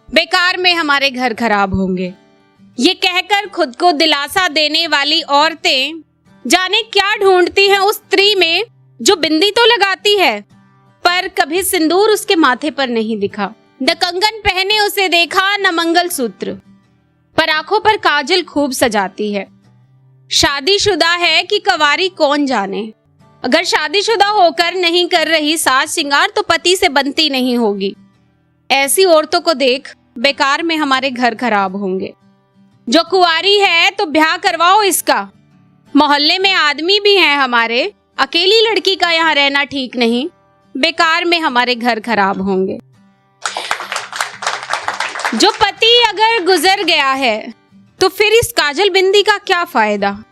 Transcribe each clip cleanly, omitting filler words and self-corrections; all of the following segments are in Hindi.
बेकार में हमारे घर खराब होंगे। ये कहकर खुद को दिलासा देने वाली औरतें जाने क्या ढूंढती हैं उस स्त्री में जो बिंदी तो लगाती है पर कभी सिंदूर उसके माथे पर नहीं दिखा, न कंगन पहने उसे देखा, न मंगलसूत्र, पर आंखों पर काजल खूब सजाती है। शादीशुदा है कि कंवारी कौन जाने। अगर शादीशुदा होकर नहीं कर रही साज श्रृंगार तो पति से बनती नहीं होगी। ऐसी औरतों को देख बेकार में हमारे घर खराब होंगे। जो कुंवारी है तो ब्याह करवाओ इसका। मोहल्ले में आदमी भी हैं हमारे, अकेली लड़की का यहाँ रहना ठीक नहीं। बेकार में हमारे घर खराब होंगे। जो पति अगर गुजर गया है तो फिर इस काजल बिंदी का क्या फायदा।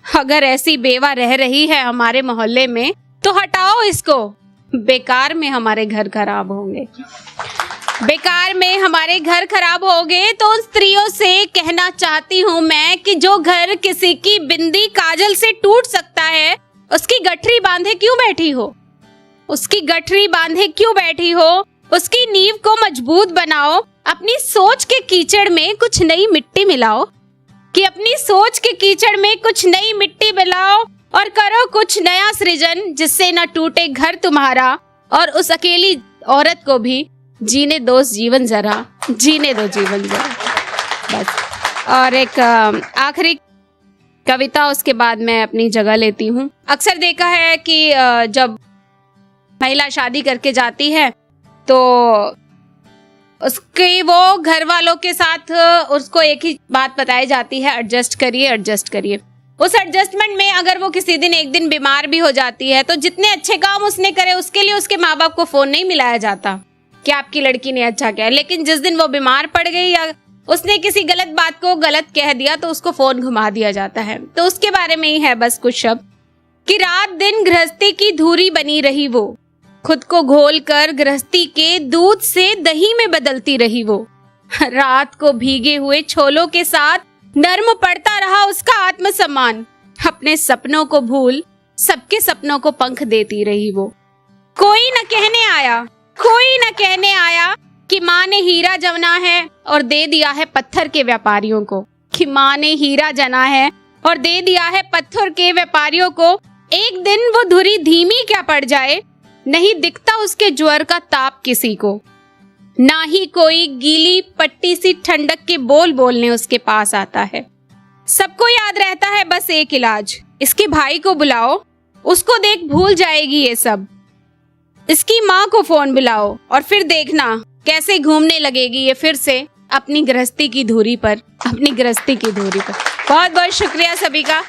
अगर ऐसी बेवा रह रही है हमारे मोहल्ले में तो हटाओ इसको। बेकार में हमारे घर खराब होंगे। बेकार में हमारे घर खराब होंगे। तो उन स्त्रियों से कहना चाहती हूँ मैं कि जो घर किसी की बिंदी काजल से टूट सकता है उसकी गठरी बांधे क्यों बैठी हो। उसकी गठरी बांधे क्यों बैठी हो। उसकी नींव को मजबूत बनाओ। अपनी सोच के कीचड़ में कुछ नई मिट्टी मिलाओ, कि अपनी सोच के कीचड़ में कुछ नई मिट्टी मिलाओ और करो कुछ नया सृजन जिससे न टूटे घर तुम्हारा और उस अकेली औरत को भी जीने दो जीवन जरा, जीने दो जीवन जरा। बस। और एक आखिरी कविता, उसके बाद मैं अपनी जगह लेती हूँ। अक्सर देखा है कि जब महिला शादी करके जाती है तो उसके वो घर वालों के साथ उसको एक ही बात बताई जाती है, एडजस्ट करिए एडजस्ट करिए। उस एडजस्टमेंट में अगर वो किसी दिन एक दिन बीमार भी हो जाती है तो जितने अच्छे काम उसने करे उसके लिए उसके माँ बाप को फोन नहीं मिलाया जाता कि आपकी लड़की ने अच्छा किया। लेकिन जिस दिन वो बीमार पड़ गई या उसने किसी गलत बात को गलत कह दिया तो उसको फोन घुमा दिया जाता है। तो उसके बारे में ही है बस कुछ शब्द कि रात दिन गृहस्थी की धूरी बनी रही वो, खुद को घोल कर गृहस्थी के दूध से दही में बदलती रही वो। रात को भीगे हुए छोलों के साथ नर्म पड़ता रहा उसका आत्मसम्मान। अपने सपनों को भूल सबके सपनों को पंख देती रही वो। कोई न कहने आया कि माँ ने हीरा जना है और दे दिया है पत्थर के व्यापारियों को, कि माँ ने हीरा जना है और दे दिया है पत्थर के व्यापारियों को। एक दिन वो धुरी धीमी क्या पड़ जाए, नहीं दिखता उसके ज्वर का ताप किसी को। ना ही कोई गीली पट्टी सी ठंडक के बोल बोलने उसके पास आता है। सबको याद रहता है बस एक इलाज, इसके भाई को बुलाओ, उसको देख भूल जाएगी ये सब। इसकी माँ को फोन बुलाओ और फिर देखना कैसे घूमने लगेगी ये फिर से अपनी गृहस्थी की धुरी पर, अपनी गृहस्थी की धुरी पर। बहुत बहुत शुक्रिया सभी का।